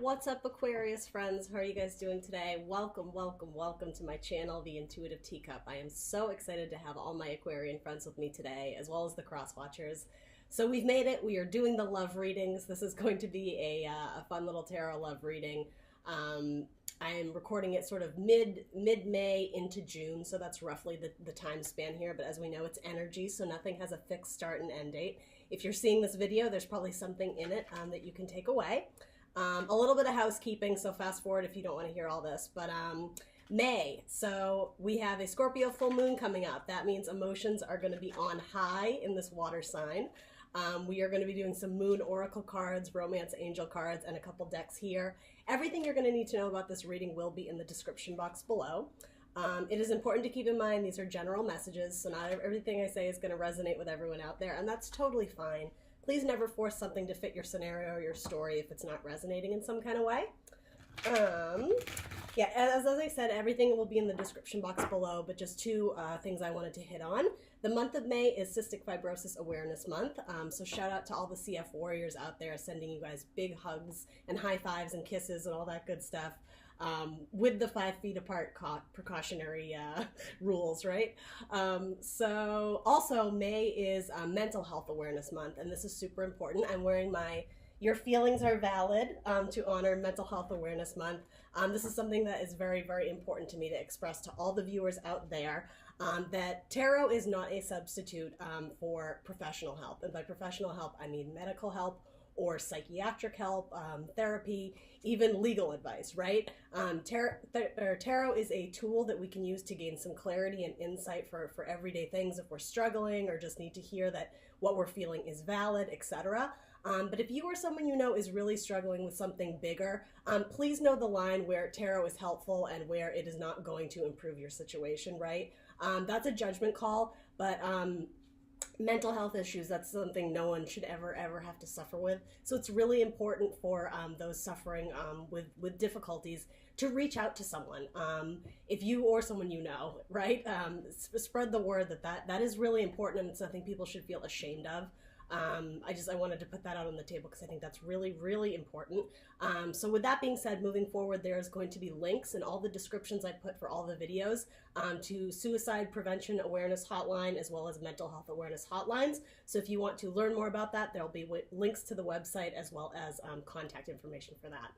What's up, Aquarius friends? How are you guys doing today? Welcome, welcome, welcome to my channel, The Intuitive Teacup. I am so excited to have all my Aquarian friends with me today, as well as the cross watchers. So we've made it. We are doing the love readings. This is going to be a fun little tarot love reading. I am recording it sort of mid-May into June, so that's roughly the time span here. But as we know, it's energy, so nothing has a fixed start and end date. If you're seeing this video, there's probably something in it that you can take away. A little bit of housekeeping, so fast forward if you don't want to hear all this. But May, so we have a Scorpio full moon coming up. That means emotions are going to be on high in this water sign. We are going to be doing some moon oracle cards, romance angel cards, and a couple decks here. Everything you're going to need to know about this reading will be in the description box below. It is important to keep in mind these are general messages, so not everything I say is going to resonate with everyone out there, and that's totally fine. Please never force something to fit your scenario or your story if it's not resonating in some kind of way. Yeah, as I said, everything will be in the description box below, but just two things I wanted to hit on. The month of May is Cystic Fibrosis Awareness Month, so shout out to all the CF warriors out there, sending you guys big hugs and high fives and kisses and all that good stuff. With the 5 feet apart precautionary rules, right? So also May is Mental Health Awareness Month, and this is super important. I'm wearing my Your Feelings Are Valid to honor Mental Health Awareness Month. This is something that is very, very important to me to express to all the viewers out there, that tarot is not a substitute for professional help. And by professional help, I mean medical help or psychiatric help, therapy, even legal advice, right? Tarot is a tool that we can use to gain some clarity and insight for everyday things if we're struggling or just need to hear that what we're feeling is valid, etc. But if you or someone you know is really struggling with something bigger, please know the line where tarot is helpful and where it is not going to improve your situation, right? That's a judgment call, but mental health issues, that's something no one should ever have to suffer with. So it's really important for those suffering with difficulties to reach out to someone. If you or someone you know, right? Spread the word that is really important, and it's nothing people should feel ashamed of. I wanted to put that out on the table because I think that's really, really important. So with that being said, moving forward, there is going to be links in all the descriptions I put for all the videos to suicide prevention awareness hotline as well as mental health awareness hotlines. So if you want to learn more about that, there'll be links to the website as well as contact information for that.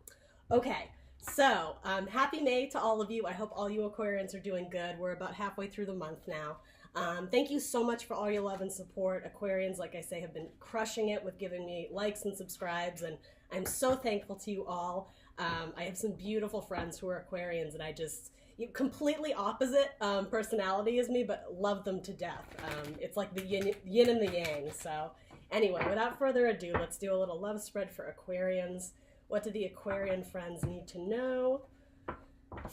Okay. So happy May to all of you. I hope all you Aquarians are doing good. We're about halfway through the month now. Thank you so much for all your love and support. Aquarians, like I say, have been crushing it with giving me likes and subscribes, and I'm so thankful to you all. I have some beautiful friends who are Aquarians, and completely opposite personality as me, but love them to death. It's like the yin and the yang. So anyway, without further ado, let's do a little love spread for Aquarians. What do the Aquarian friends need to know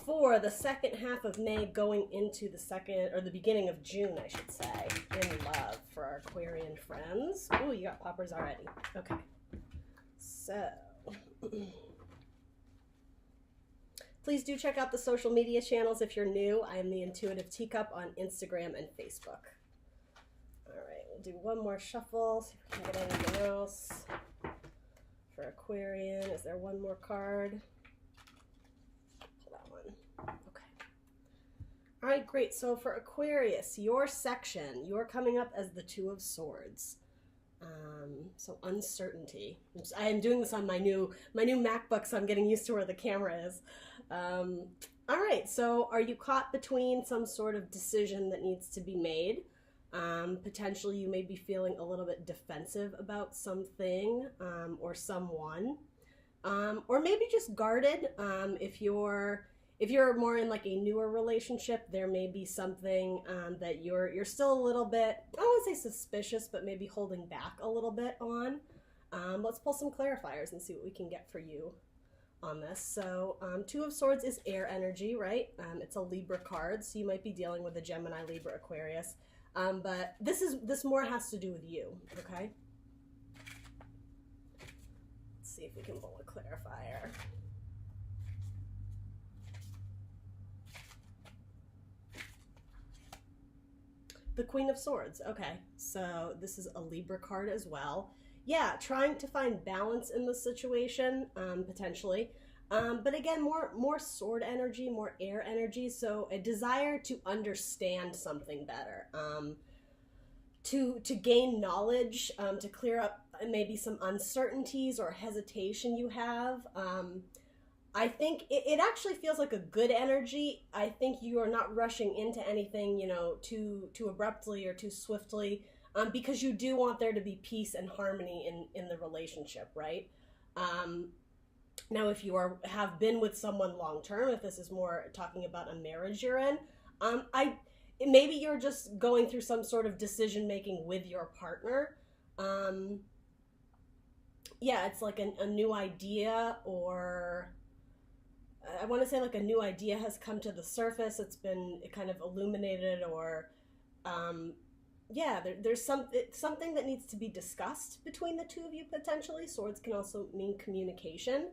for the second half of May going into the beginning of June, I should say, in love for our Aquarian friends? Ooh, you got poppers already. Okay. So, please do check out the social media channels if you're new. I am the Intuitive Teacup on Instagram and Facebook. All right, we'll do one more shuffle, see if we can get anything else. For Aquarian, is there one more card? Pull that one. Okay. All right, great. So for Aquarius, your section, you're coming up as the Two of Swords. So uncertainty. I am doing this on my new MacBook, so I'm getting used to where the camera is. All right. So are you caught between some sort of decision that needs to be made? Potentially you may be feeling a little bit defensive about something or someone, or maybe just guarded. If you're more in like a newer relationship, there may be something that you're still a little bit, I don't want to say suspicious, but maybe holding back a little bit on. Let's pull some clarifiers and see what we can get for you on this. So Two of Swords is air energy, right? It's a Libra card, so you might be dealing with a Gemini, Libra, Aquarius. But this more has to do with you, okay? Let's see if we can pull a clarifier. The Queen of Swords, okay. So this is a Libra card as well. yeah, trying to find balance in the situation, potentially. But again, more sword energy, more air energy. So a desire to understand something better, to gain knowledge, to clear up maybe some uncertainties or hesitation you have. I think it actually feels like a good energy. I think you are not rushing into anything, you know, too abruptly or too swiftly, because you do want there to be peace and harmony in the relationship, right? Now, if you have been with someone long term, if this is more talking about a marriage you're in, maybe you're just going through some sort of decision making with your partner. Yeah, it's like a new idea, or I want to say like a new idea has come to the surface. It's been kind of illuminated, or yeah, there's something that needs to be discussed between the two of you potentially. Swords can also mean communication.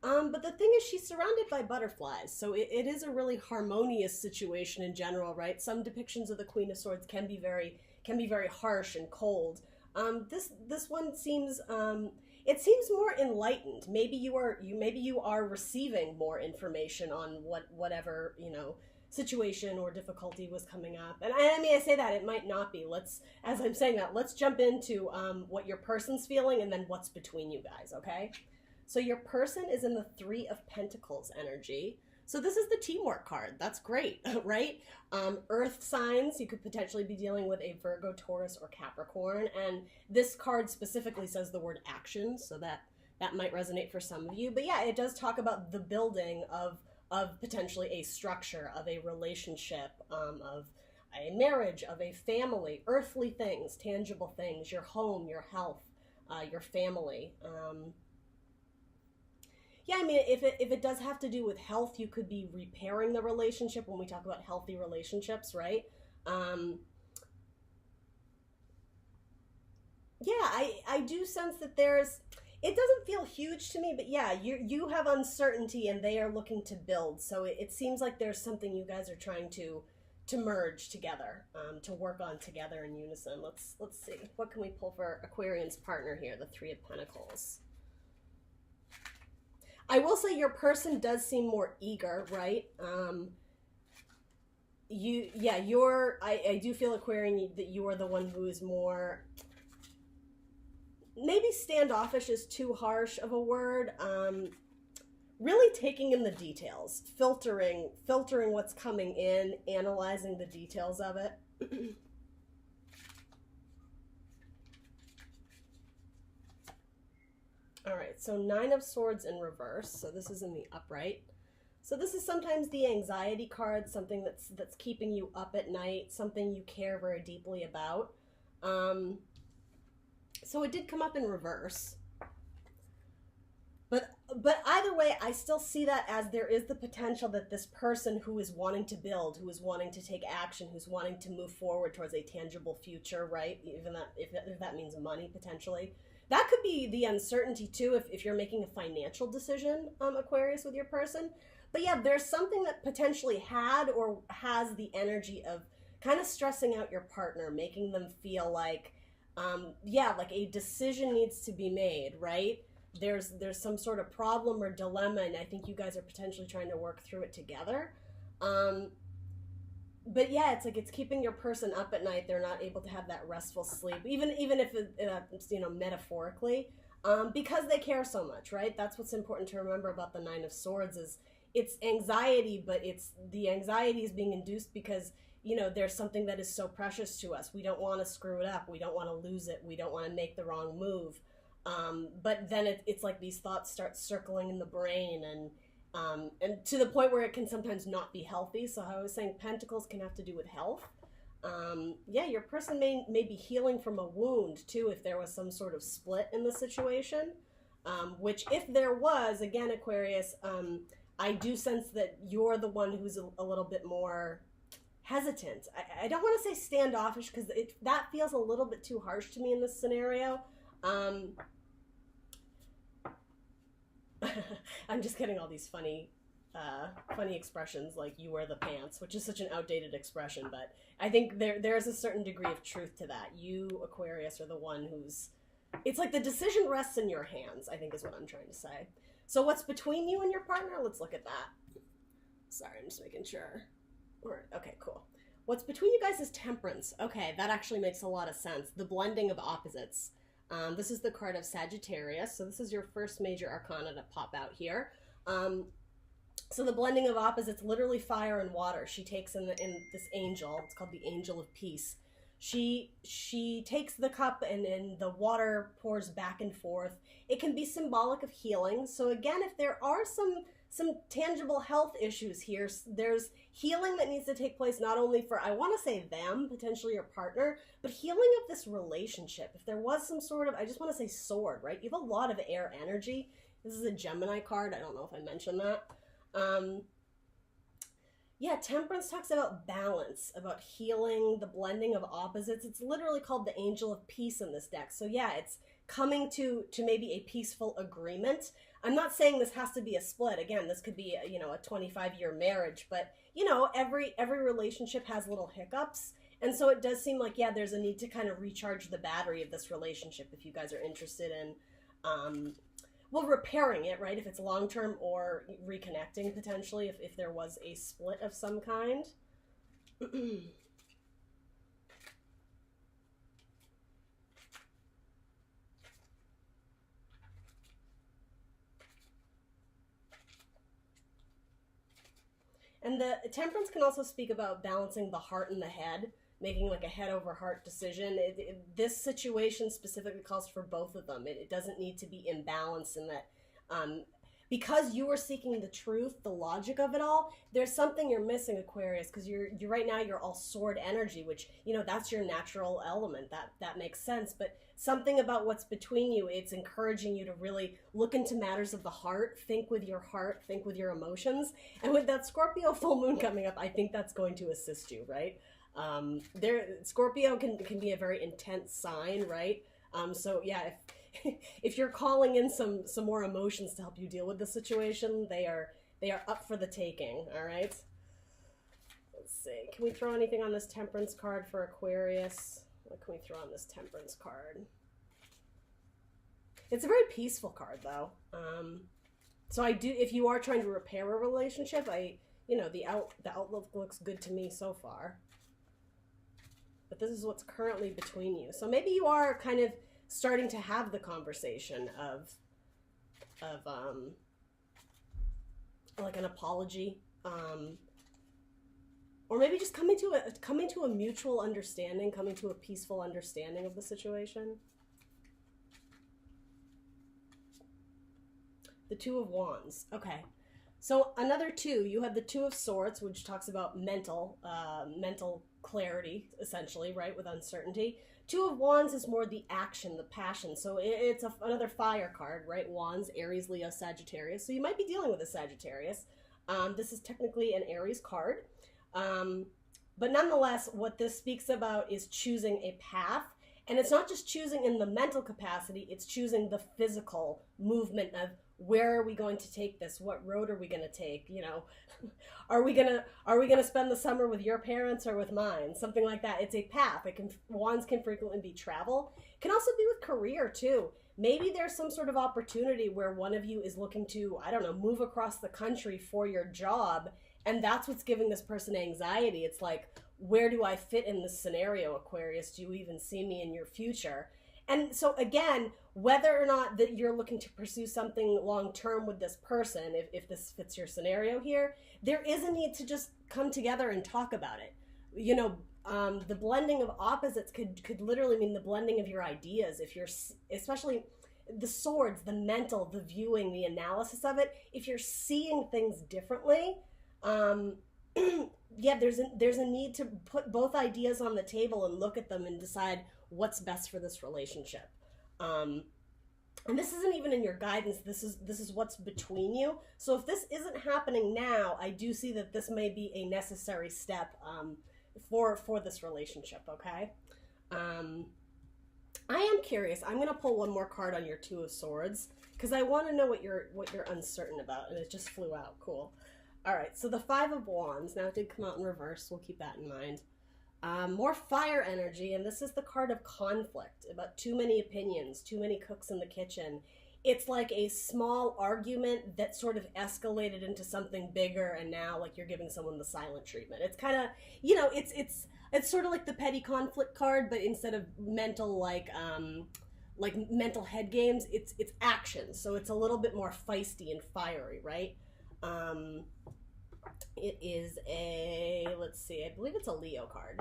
But the thing is, she's surrounded by butterflies, so it is a really harmonious situation in general, right? Some depictions of the Queen of Swords can be very harsh and cold. This one seems it seems more enlightened. Maybe you are receiving more information on whatever, you know, situation or difficulty was coming up. And I mean, I say that it might not be. As I'm saying that, let's jump into what your person's feeling and then what's between you guys, okay? So your person is in the Three of Pentacles energy. So this is the teamwork card. That's great, right? Earth signs, you could potentially be dealing with a Virgo, Taurus, or Capricorn. And this card specifically says the word action, so that might resonate for some of you. But yeah, it does talk about the building of potentially a structure, of a relationship, of a marriage, of a family, earthly things, tangible things, your home, your health, your family. Yeah, I mean, if it does have to do with health, you could be repairing the relationship when we talk about healthy relationships, right? Yeah, I do sense that it doesn't feel huge to me, but yeah, you have uncertainty and they are looking to build. So it seems like there's something you guys are trying to merge together, to work on together in unison. Let's see. What can we pull for Aquarian's partner here? The Three of Pentacles. I will say your person does seem more eager, right? I do feel, Aquarian, that you are the one who is more, maybe standoffish is too harsh of a word. Really taking in the details, filtering what's coming in, analyzing the details of it. All right, so Nine of Swords in reverse. So this is in the upright. So this is sometimes the anxiety card, something that's keeping you up at night, something you care very deeply about. So it did come up in reverse. But either way, I still see that as there is the potential that this person who is wanting to build, who is wanting to take action, who's wanting to move forward towards a tangible future, right? Even that, if that means money potentially. That could be the uncertainty too if you're making a financial decision, Aquarius, with your person. But yeah, there's something that potentially had or has the energy of kind of stressing out your partner, making them feel like, yeah, like a decision needs to be made, right? There's some sort of problem or dilemma, and I think you guys are potentially trying to work through it together. But yeah, it's like it's keeping your person up at night. They're not able to have that restful sleep, even if it's, you know, metaphorically, because they care so much, right? That's what's important to remember about the Nine of Swords is it's anxiety, but the anxiety is being induced because, you know, there's something that is so precious to us. We don't want to screw it up. We don't want to lose it. We don't want to make the wrong move. But then it's like these thoughts start circling in the brain and to the point where it can sometimes not be healthy. So I was saying Pentacles can have to do with health. Yeah, your person may be healing from a wound too, if there was some sort of split in the situation, which if there was, again, Aquarius, I do sense that you're the one who's a little bit more hesitant. I don't want to say standoffish because that feels a little bit too harsh to me in this scenario. I'm just getting all these funny expressions like "you wear the pants," which is such an outdated expression, but I think there's a certain degree of truth to that. You, Aquarius, are the one who's it's like the decision rests in your hands, I think is what I'm trying to say. So what's between you and your partner? Let's look at that. Sorry, I'm just making sure. Okay, cool. What's between you guys is Temperance. Okay, that actually makes a lot of sense. The blending of opposites. This is the card of Sagittarius. So this is your first major arcana to pop out here. So the blending of opposites, literally fire and water. She takes in this angel. It's called the Angel of Peace. She takes the cup and then the water pours back and forth. It can be symbolic of healing. So again, if there are some tangible health issues here, there's healing that needs to take place not only for, I want to say them, potentially your partner, but healing of this relationship. If there was some sort of, I just want to say sword, right? You have a lot of air energy. This is a Gemini card. I don't know if I mentioned that. Yeah, Temperance talks about balance, about healing, the blending of opposites. It's literally called the Angel of Peace in this deck. So yeah, it's coming to maybe a peaceful agreement. I'm not saying this has to be a split. Again, this could be a 25-year marriage, but every relationship has little hiccups. And so it does seem like, yeah, there's a need to kind of recharge the battery of this relationship if you guys are interested in well, repairing it, right? If it's long-term, or reconnecting potentially if there was a split of some kind. And the Temperance can also speak about balancing the heart and the head, making like a head over heart decision. This situation specifically calls for both of them. It doesn't need to be imbalanced in that because you are seeking the truth, the logic of it all, there's something you're missing, Aquarius, because you're right now you're all sword energy, which, that's your natural element. That makes sense. But something about what's between you, it's encouraging you to really look into matters of the heart, think with your heart, think with your emotions. And with that Scorpio full moon coming up, I think that's going to assist you, right? Scorpio can be a very intense sign, right? So yeah, if you're calling in some more emotions to help you deal with the situation, they are up for the taking. All right. Let's see. Can we throw anything on this Temperance card for Aquarius? What can we throw on this Temperance card? It's a very peaceful card, though. So if you are trying to repair a relationship, the outlook looks good to me so far. But this is what's currently between you. So maybe you are kind of starting to have the conversation of like an apology, or maybe just coming to a mutual understanding, coming to a peaceful understanding of the situation. The Two of Wands. Okay. So another two, you have the Two of Swords, which talks about mental clarity, essentially, right, with uncertainty. Two of Wands is more the action, the passion. So it's another fire card, right? Wands, Aries, Leo, Sagittarius. So you might be dealing with a Sagittarius. This is technically an Aries card. But nonetheless, what this speaks about is choosing a path. And it's not just choosing in the mental capacity, it's choosing the physical movement of where are we going to take this? What road are we going to take? Are we gonna spend the summer with your parents or with mine? Something like that. It's a path. Wands can frequently be travel. It can also be with career too. Maybe there's some sort of opportunity where one of you is looking to, I don't know, move across the country for your job, and that's what's giving this person anxiety. It's like, where do I fit in this scenario, Aquarius? Do you even see me in your future? And so again, whether or not that you're looking to pursue something long-term with this person, if this fits your scenario here, there is a need to just come together and talk about it. The blending of opposites could literally mean the blending of your ideas. If you're, especially the swords, the mental, the viewing, the analysis of it, if you're seeing things differently, yeah, there's a need to put both ideas on the table and look at them and decide what's best for this relationship. And this isn't even in your guidance. This is what's between you. So if this isn't happening now, I do see that this may be a necessary step for this relationship. Okay. I am curious. I'm gonna pull one more card on your Two of Swords because I want to know what you're uncertain about, and it just flew out. Cool. All right. So the Five of Wands. Now it did come out in reverse. We'll keep that in mind. More fire energy, and this is the card of conflict, about too many opinions, too many cooks in the kitchen. It's like a small argument that sort of escalated into something bigger, and now like you're giving someone the silent treatment. It's kind of, you know, it's sort of like the petty conflict card, but instead of mental like mental head games, it's action. So it's a little bit more feisty and fiery, right? It is a, let's see, I believe it's a Leo card.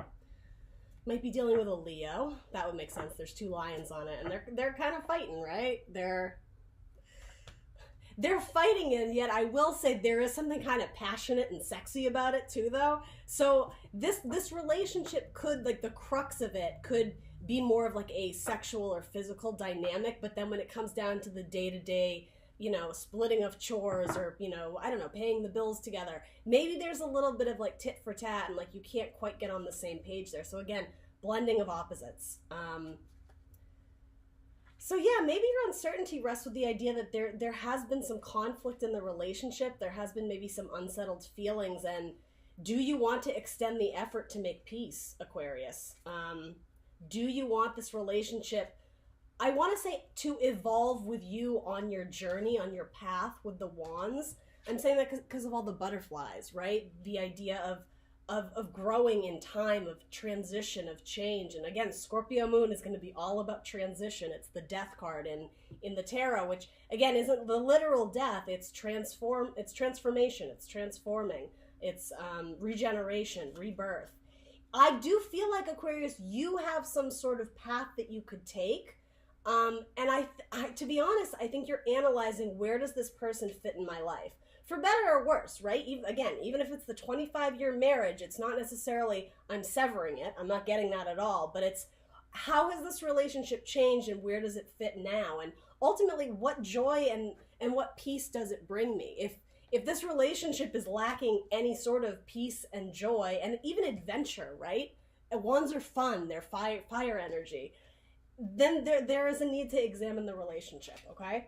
Might be dealing with a Leo. That would make sense. There's 2 lions on it, and they're kind of fighting, right? They're fighting, and yet I will say there is something kind of passionate and sexy about it too, though. So this relationship could, like, the crux of it could be more of like a sexual or physical dynamic, but then when it comes down to the day-to-day, you know, splitting of chores, or, you know, I don't know, paying the bills together, maybe there's a little bit of like tit for tat, and like you can't quite get on the same page there. So again, blending of opposites. So yeah, maybe your uncertainty rests with the idea that there has been some conflict in the relationship. There has been maybe some unsettled feelings, and do you want to extend the effort to make peace, Aquarius? Do you want this relationship, I want to say, to evolve with you on your journey, on your path with the wands? I'm saying that because of all the butterflies, right? The idea of growing in time, of transition, of change. And again, Scorpio moon is going to be all about transition. It's the death card in the tarot, which again isn't the literal death. It's transformation, it's transforming, it's regeneration, rebirth. I do feel like, Aquarius, you have some sort of path that you could take. And I, to be honest, I think you're analyzing, where does this person fit in my life? For better or worse, right? Even if it's the 25-year marriage, it's not necessarily I'm severing it. I'm not getting that at all. But it's, how has this relationship changed, and where does it fit now? And ultimately, what joy and what peace does it bring me? If this relationship is lacking any sort of peace and joy and even adventure, right? Wands are fun, they're fire energy. Then there is a need to examine the relationship, okay?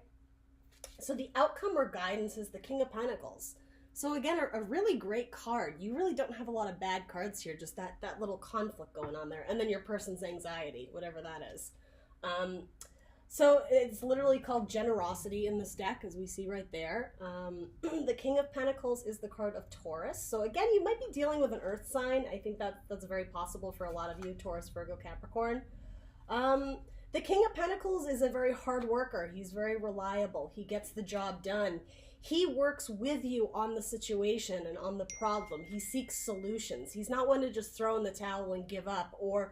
So the outcome or guidance is the King of Pentacles. So again, a really great card. You really don't have a lot of bad cards here, just that little conflict going on there. And then your person's anxiety, whatever that is. So it's literally called generosity in this deck, as we see right there. The King of Pentacles is the card of Taurus. So again, you might be dealing with an earth sign. I think that's very possible for a lot of you, Taurus, Virgo, Capricorn. The King of Pentacles is a very hard worker. He's very reliable. He gets the job done. He works with you on the situation and on the problem. He seeks solutions. He's not one to just throw in the towel and give up, or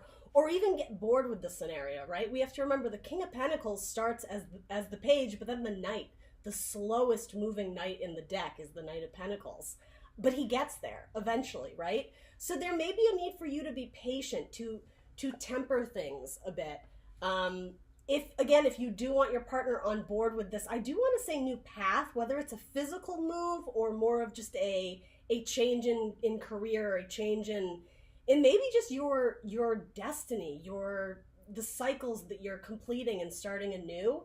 even get bored with the scenario, right? We have to remember the King of Pentacles starts as the page, but then the knight, the slowest moving knight in the deck, is the Knight of Pentacles. But he gets there eventually, right? So there may be a need for you to be patient, to temper things a bit. If you do want your partner on board with this, I do want to say new path, whether it's a physical move or more of just a change in career, or a change in maybe just your destiny, the cycles that you're completing and starting anew.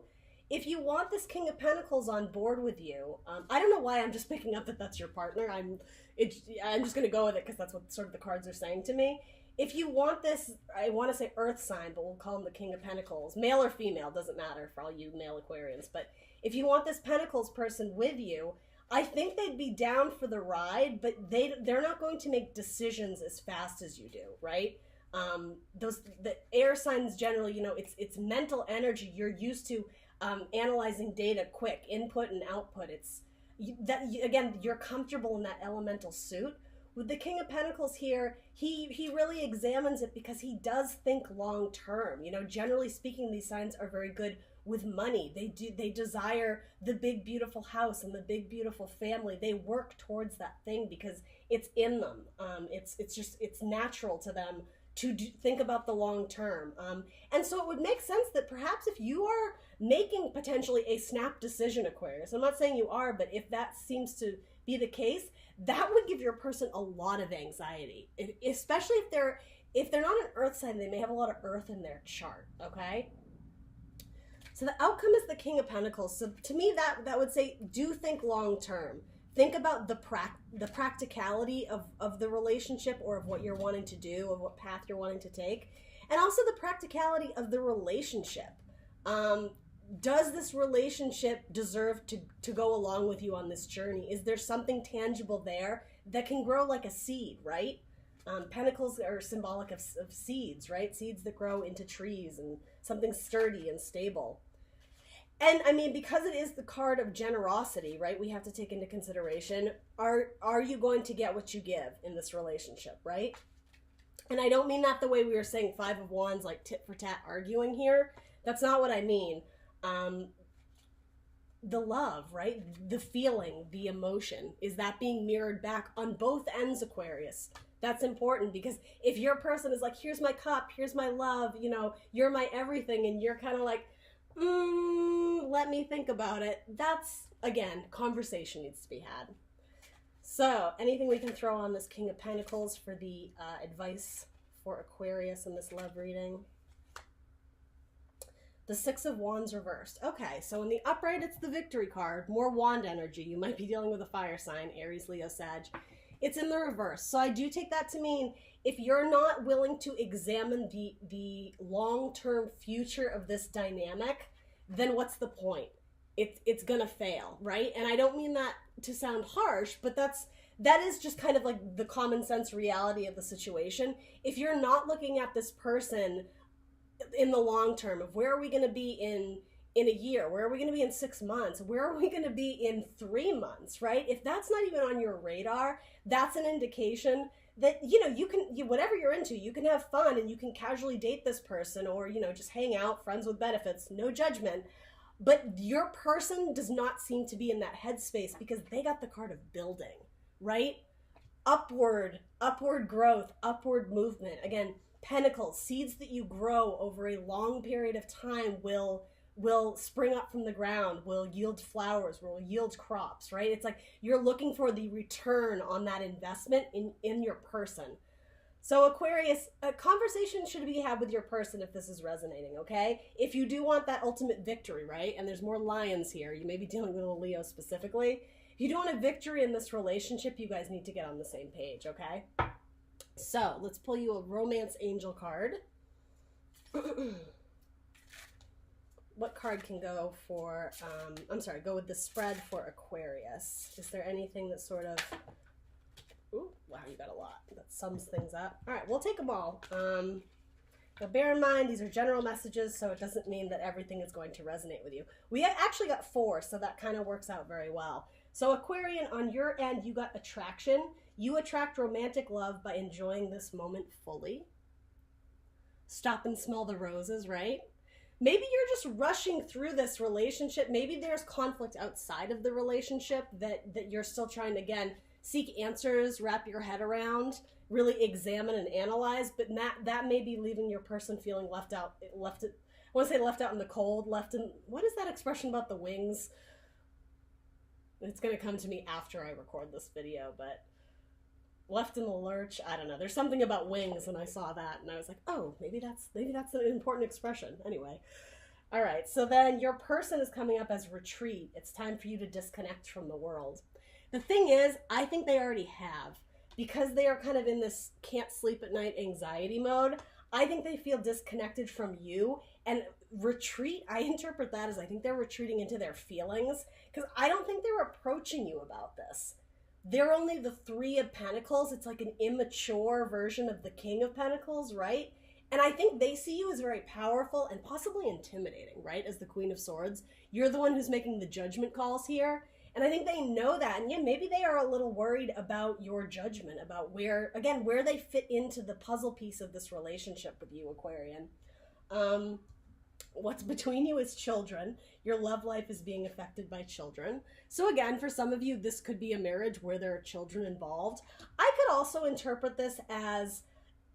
If you want this King of Pentacles on board with you, I don't know why I'm just picking up that that's your partner. I'm just going to go with it because that's what sort of the cards are saying to me. If you want this, I want to say earth sign, but we'll call him the King of Pentacles. Male or female, doesn't matter for all you male Aquarians. But if you want this Pentacles person with you, I think they'd be down for the ride, but they're not going to make decisions as fast as you do, right? The air signs generally, it's mental energy. You're used to analyzing data quick, input and output. You're comfortable in that elemental suit. With the King of Pentacles here, he really examines it because he does think long term. Generally speaking, these signs are very good with money. They desire the big beautiful house and the big beautiful family. They work towards that thing because it's in them. It's natural to them to think about the long term. And so it would make sense that perhaps if you are making potentially a snap decision, Aquarius, I'm not saying you are, but if that seems to be the case, that would give your person a lot of anxiety, especially if they're not an earth sign. They may have a lot of earth in their chart, okay? So the outcome is the King of Pentacles. So to me, that would say, do think long term. think about the practicality of the relationship, or of what you're wanting to do, of what path you're wanting to take, and also the practicality of the relationship. Does this relationship deserve to go along with you on this journey? Is there something tangible there that can grow like a seed, right? Pentacles are symbolic of seeds, right? Seeds that grow into trees and something sturdy and stable. And I mean, because it is the card of generosity, right? We have to take into consideration, are you going to get what you give in this relationship, right? And I don't mean that the way we were saying 5 of Wands, like tit for tat arguing here. That's not what I mean. The love, right? The feeling, the emotion, is that being mirrored back on both ends, Aquarius? That's important, because if your person is like, here's my cup, here's my love, you know, you're my everything, and you're kind of like, let me think about it. That's, again, conversation needs to be had. So, anything we can throw on this King of Pentacles for the advice for Aquarius in this love reading? The 6 of Wands reversed. Okay, so in the upright, it's the victory card. More wand energy. You might be dealing with a fire sign, Aries, Leo, Sag. It's in the reverse. So I do take that to mean, if you're not willing to examine the long-term future of this dynamic, then what's the point? It's gonna fail, right? And I don't mean that to sound harsh, but that is just kind of like the common sense reality of the situation. If you're not looking at this person in the long term, of where are we going to be in a year, where are we going to be in 6 months, where are we going to be in 3 months, right? If that's not even on your radar, that's an indication that, you know, whatever you're into, you can have fun and you can casually date this person, or, you know, just hang out, friends with benefits, no judgment. But your person does not seem to be in that headspace, because they got the card of building, right? Upward growth, upward movement. Again, Pentacles, seeds that you grow over a long period of time will spring up from the ground, will yield flowers, will yield crops, right? It's like you're looking for the return on that investment in your person. So Aquarius, a conversation should be had with your person if this is resonating, okay? If you do want that ultimate victory, right? And there's more lions here. You may be dealing with a Leo specifically. If you do want a victory in this relationship, you guys need to get on the same page, okay? So let's pull you a romance angel card. What card can go for, go with the spread for Aquarius? Is there anything that sort of, ooh, wow, you got a lot. That sums things up. All right, we'll take them all. Now bear in mind, these are general messages, so it doesn't mean that everything is going to resonate with you. We actually got 4, so that kind of works out very well. So Aquarian, on your end, you got attraction. You attract romantic love by enjoying this moment fully. Stop and smell the roses, right? Maybe you're just rushing through this relationship. Maybe there's conflict outside of the relationship that you're still trying to, again, seek answers, wrap your head around, really examine and analyze, but that may be leaving your person feeling left out in the cold, what is that expression about the wings? It's going to come to me after I record this video, but left in the lurch, I don't know. There's something about wings, and I saw that, and I was like, oh, maybe that's an important expression. Anyway, all right, so then your person is coming up as retreat. It's time for you to disconnect from the world. The thing is, I think they already have, because they are kind of in this can't sleep at night anxiety mode. I think they feel disconnected from you, and retreat, I interpret that as I think they're retreating into their feelings, because I don't think they're approaching you about this. They're only the 3 of Pentacles. It's like an immature version of the King of Pentacles, right? And I think they see you as very powerful and possibly intimidating, right? As the Queen of Swords. You're the one who's making the judgment calls here. And I think they know that. And yeah, maybe they are a little worried about your judgment, about where they fit into the puzzle piece of this relationship with you, Aquarian. What's between you is children. Your love life is being affected by children. So again, for some of you, this could be a marriage where there are children involved. I could also interpret this as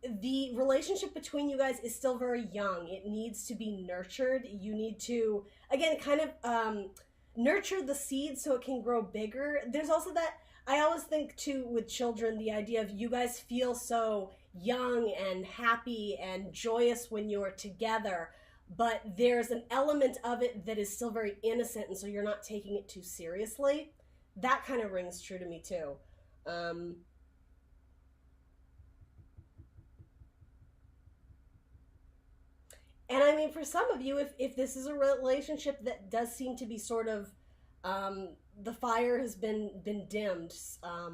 the relationship between you guys is still very young. It needs to be nurtured. You need to, again, kind of nurture the seed so it can grow bigger. There's also that, I always think too with children, the idea of you guys feel so young and happy and joyous when you're together, but there's an element of it that is still very innocent, and so you're not taking it too seriously. that kind of rings true to me too. And I mean, for some of you, if this is a relationship that does seem to be sort of, the fire has been dimmed,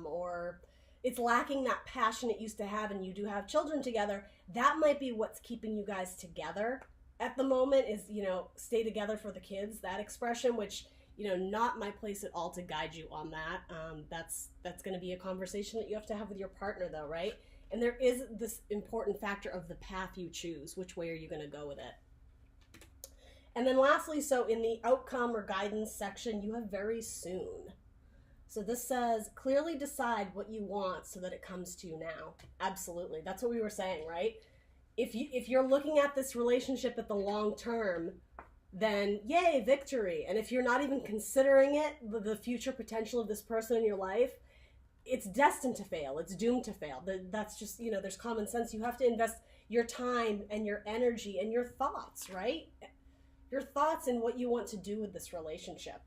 or it's lacking that passion it used to have, and you do have children together, that might be what's keeping you guys together at the moment, is, you know, stay together for the kids, that expression, which, you know, not my place at all to guide you on that. That's going to be a conversation that you have to have with your partner though, right? And there is this important factor of the path you choose. Which way are you going to go with it? And then lastly, so in the outcome or guidance section, you have very soon. So this says, clearly decide what you want so that it comes to you now. Absolutely. That's what we were saying, right? If you're looking at this relationship at the long term, then yay, victory. And if you're not even considering it, the future potential of this person in your life, it's destined to fail. It's doomed to fail. That's just, you know, there's common sense. You have to invest your time and your energy and your thoughts, right? Your thoughts and what you want to do with this relationship.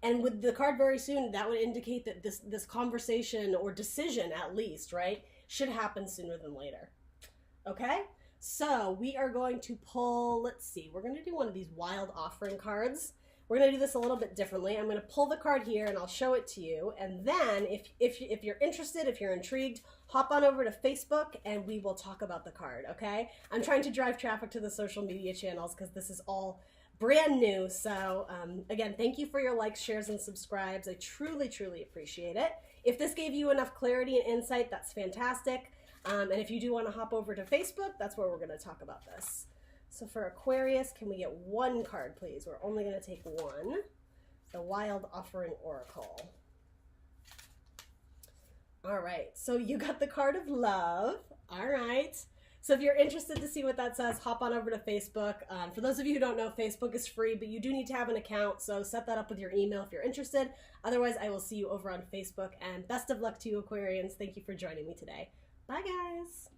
And with the card very soon, that would indicate that this conversation or decision, at least, right, should happen sooner than later. Okay? So we are going to pull, let's see, we're going to do one of these wild offering cards. We're going to do this a little bit differently. I'm going to pull the card here and I'll show it to you. And then if you're interested, if you're intrigued, hop on over to Facebook and we will talk about the card, okay? I'm trying to drive traffic to the social media channels because this is all brand new. So again, thank you for your likes, shares, and subscribes. I truly, truly appreciate it. If this gave you enough clarity and insight, that's fantastic. And if you do want to hop over to Facebook, that's where we're going to talk about this. So for Aquarius, can we get one card, please? We're only going to take one. The Wild Offering Oracle. All right, so you got the card of love. All right. So if you're interested to see what that says, hop on over to Facebook. For those of you who don't know, Facebook is free, but you do need to have an account, so set that up with your email if you're interested. Otherwise, I will see you over on Facebook, and best of luck to you, Aquarians. Thank you for joining me today. Bye, guys.